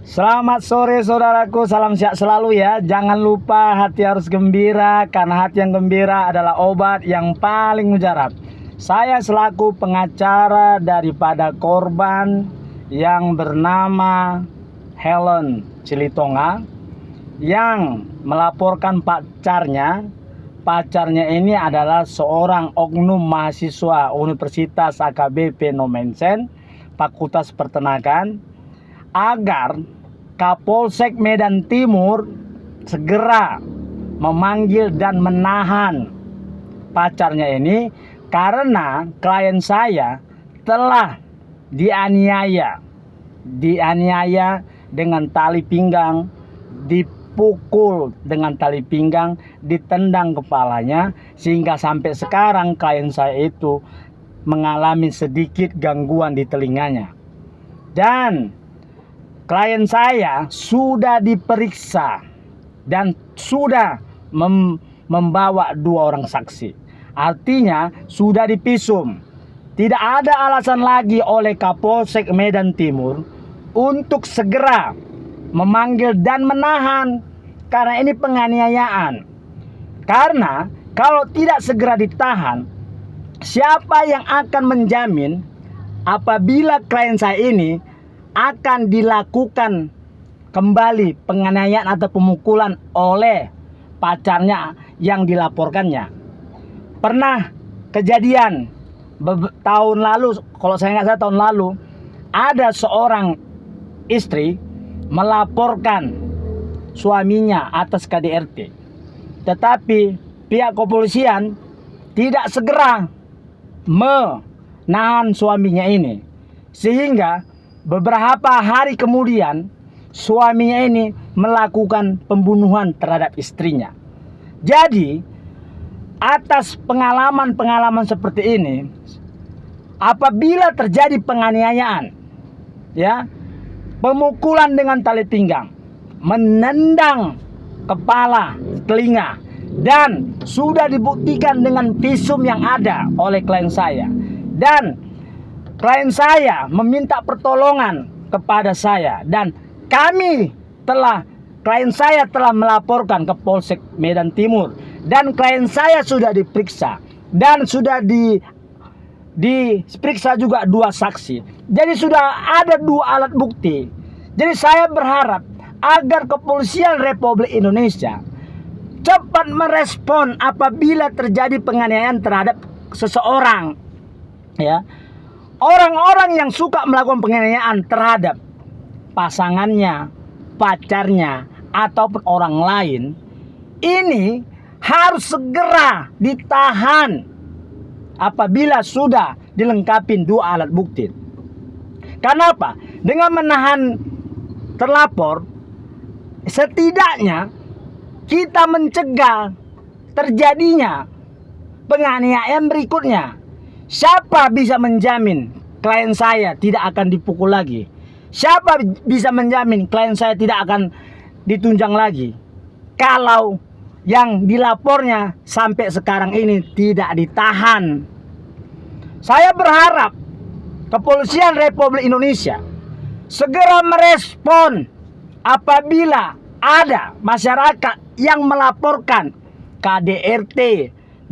Selamat sore saudaraku, salam sehat selalu ya. Jangan lupa hati harus gembira, karena hati yang gembira adalah obat yang paling mujarab. Saya selaku pengacara daripada korban yang bernama Helen Cilitonga yang melaporkan pacarnya. Pacarnya ini adalah seorang oknum mahasiswa Universitas AKBP Nomensen, Fakultas Peternakan, agar Kapolsek Medan Timur segera memanggil dan menahan pacarnya ini, karena klien saya telah dianiaya dengan tali pinggang, dipukul dengan tali pinggang, ditendang kepalanya, sehingga sampai sekarang klien saya itu mengalami sedikit gangguan di telinganya. Dan klien saya sudah diperiksa dan sudah membawa 2 orang saksi. Artinya sudah dipisum. Tidak ada alasan lagi oleh Kapolsek Medan Timur untuk segera memanggil dan menahan, karena ini penganiayaan. Karena kalau tidak segera ditahan, siapa yang akan menjamin apabila klien saya ini akan dilakukan kembali penganiayaan atau pemukulan oleh pacarnya yang dilaporkannya? Pernah kejadian tahun lalu, kalau saya nggak salah tahun lalu, ada seorang istri melaporkan suaminya atas KDRT, tetapi pihak kepolisian tidak segera menahan suaminya ini, sehingga beberapa hari kemudian suaminya ini melakukan pembunuhan terhadap istrinya. Jadi atas pengalaman-pengalaman seperti ini, apabila terjadi penganiayaan, ya, pemukulan dengan tali pinggang, menendang kepala, telinga, dan sudah dibuktikan dengan visum yang ada oleh klien saya, dan klien saya meminta pertolongan kepada saya, dan klien saya telah melaporkan ke Polsek Medan Timur, dan klien saya sudah diperiksa dan sudah diperiksa juga 2 saksi. Jadi sudah ada 2 alat bukti. Jadi saya berharap agar Kepolisian Republik Indonesia cepat merespon apabila terjadi penganiayaan terhadap seseorang, ya. Orang-orang yang suka melakukan penganiayaan terhadap pasangannya, pacarnya, ataupun orang lain, ini harus segera ditahan apabila sudah dilengkapi 2 alat bukti. Kenapa? Dengan menahan terlapor, setidaknya kita mencegah terjadinya penganiayaan berikutnya. Siapa bisa menjamin klien saya tidak akan dipukul lagi? Siapa bisa menjamin klien saya tidak akan ditunjang lagi kalau yang dilapornya sampai sekarang ini tidak ditahan? Saya berharap Kepolisian Republik Indonesia segera merespon apabila ada masyarakat yang melaporkan KDRT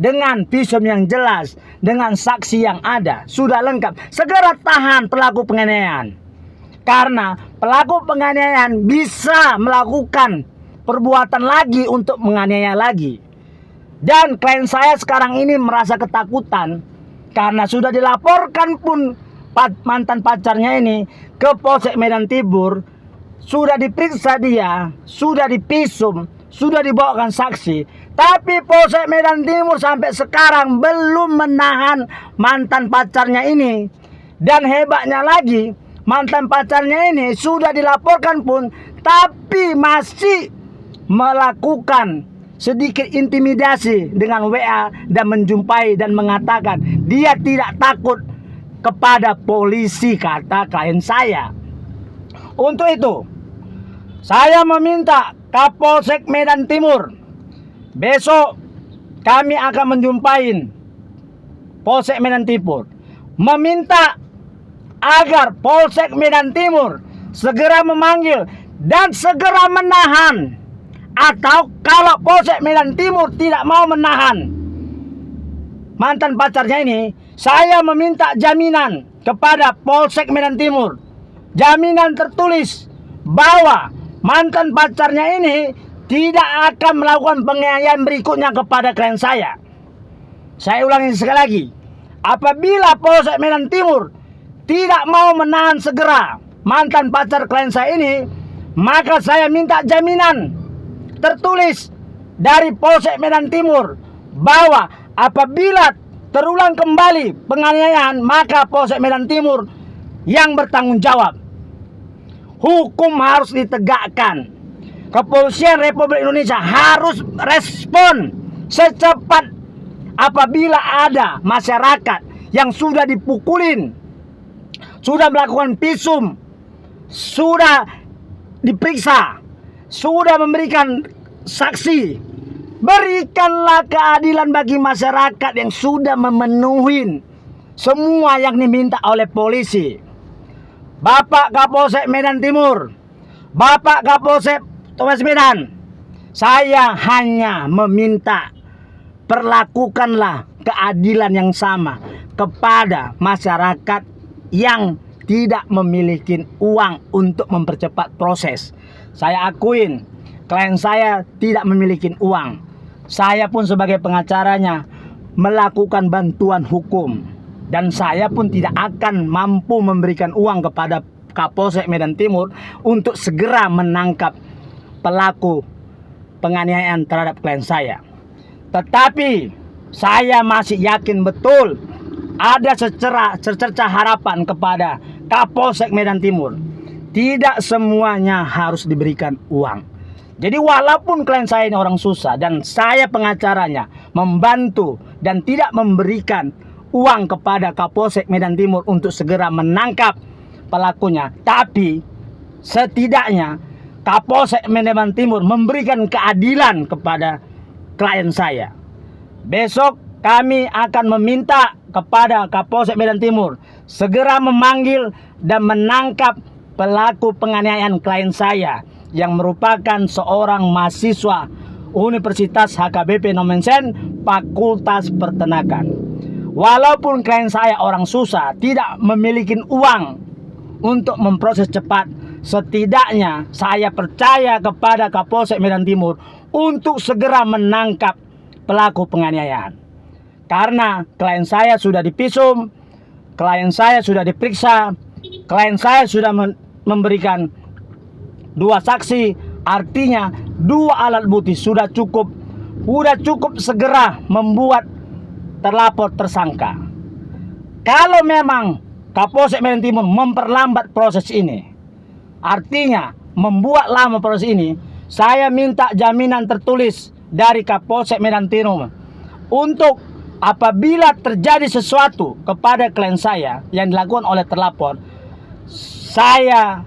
dengan visum yang jelas, dengan saksi yang ada, sudah lengkap. Segera tahan pelaku penganiayaan, karena pelaku penganiayaan bisa melakukan perbuatan lagi untuk menganiaya lagi. Dan klien saya sekarang ini merasa ketakutan, karena sudah dilaporkan pun mantan pacarnya ini ke Polsek Medan Timur, sudah diperiksa dia, sudah dipisum, sudah dibawakan saksi. Tapi Polsek Medan Timur sampai sekarang belum menahan mantan pacarnya ini. Dan hebatnya lagi, mantan pacarnya ini sudah dilaporkan pun, tapi masih melakukan sedikit intimidasi dengan WA dan menjumpai dan mengatakan dia tidak takut kepada polisi, kata klien saya. Untuk itu, saya meminta Kapolsek Medan Timur, besok kami akan menjumpai Polsek Medan Timur, meminta agar Polsek Medan Timur segera memanggil dan segera menahan. Atau kalau Polsek Medan Timur tidak mau menahan mantan pacarnya ini, saya meminta jaminan kepada Polsek Medan Timur, jaminan tertulis bahwa mantan pacarnya ini tidak akan melakukan penganiayaan berikutnya kepada klien saya. Saya ulangi sekali lagi, apabila Polsek Medan Timur tidak mau menahan segera mantan pacar klien saya ini, maka saya minta jaminan tertulis dari Polsek Medan Timur bahwa apabila terulang kembali penganiayaan, maka Polsek Medan Timur yang bertanggung jawab. Hukum harus ditegakkan. Kepolisian Republik Indonesia harus respon secepat apabila ada masyarakat yang sudah dipukulin, sudah melakukan visum, sudah diperiksa, sudah memberikan saksi. Berikanlah keadilan bagi masyarakat yang sudah memenuhi semua yang diminta oleh polisi. Bapak Kapolsek Medan Timur, Bapak Kapolsek Polres Medan, saya hanya meminta perlakukanlah keadilan yang sama kepada masyarakat yang tidak memiliki uang untuk mempercepat proses. Saya akuin klien saya tidak memiliki uang. Saya pun sebagai pengacaranya melakukan bantuan hukum, dan saya pun tidak akan mampu memberikan uang kepada Kapolsek Medan Timur untuk segera menangkap pelaku penganiayaan terhadap klien saya. Tetapi saya masih yakin betul ada secerca harapan kepada Kapolsek Medan Timur. Tidak semuanya harus diberikan uang. Jadi walaupun klien saya ini orang susah dan saya pengacaranya membantu dan tidak memberikan uang kepada Kapolsek Medan Timur untuk segera menangkap pelakunya, tapi setidaknya Kapolsek Medan Timur memberikan keadilan kepada klien saya. Besok kami akan meminta kepada Kapolsek Medan Timur segera memanggil dan menangkap pelaku penganiayaan klien saya yang merupakan seorang mahasiswa Universitas HKBP Nomensen Fakultas Peternakan. Walaupun klien saya orang susah, tidak memiliki uang untuk memproses cepat, setidaknya saya percaya kepada Kapolsek Medan Timur untuk segera menangkap pelaku penganiayaan. Karena klien saya sudah divisum, klien saya sudah diperiksa, klien saya sudah memberikan 2 saksi, artinya 2 alat bukti sudah cukup segera membuat terlapor tersangka. Kalau memang Kapolsek Medan Timur memperlambat proses ini, artinya membuat lama proses ini, saya minta jaminan tertulis dari Kapolsek Medan Timur untuk apabila terjadi sesuatu kepada klien saya yang dilakukan oleh terlapor, saya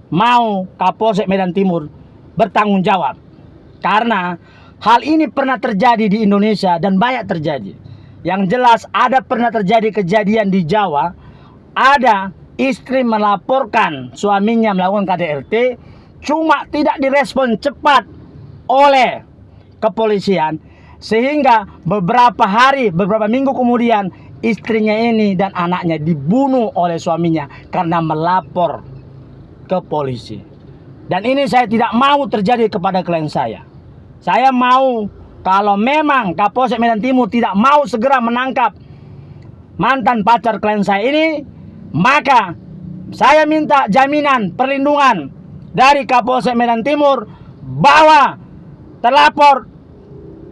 mau Kapolsek Medan Timur bertanggung jawab. Karena hal ini pernah terjadi di Indonesia dan banyak terjadi. Yang jelas ada pernah terjadi kejadian di Jawa, ada istri melaporkan suaminya melakukan KDRT, cuma tidak direspon cepat oleh kepolisian, sehingga beberapa minggu kemudian istrinya ini dan anaknya dibunuh oleh suaminya karena melapor ke polisi. Dan ini saya tidak mau terjadi kepada klien saya. Saya mau kalau memang Kapolsek Medan Timur tidak mau segera menangkap mantan pacar klien saya ini, maka saya minta jaminan perlindungan dari Kapolsek Medan Timur bahwa terlapor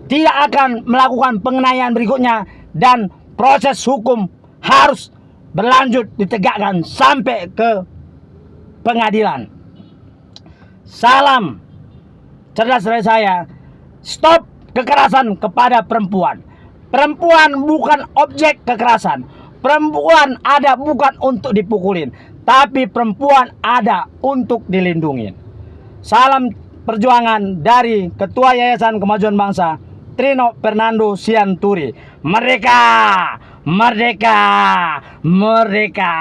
tidak akan melakukan penganiayaan berikutnya dan proses hukum harus berlanjut ditegakkan sampai ke pengadilan. Salam cerdas dari saya. Stop kekerasan kepada perempuan. Perempuan bukan objek kekerasan. Perempuan ada bukan untuk dipukulin, tapi perempuan ada untuk dilindungi. Salam perjuangan dari Ketua Yayasan Kemajuan Bangsa Trino Fernando Sianturi. Merdeka! Merdeka! Merdeka!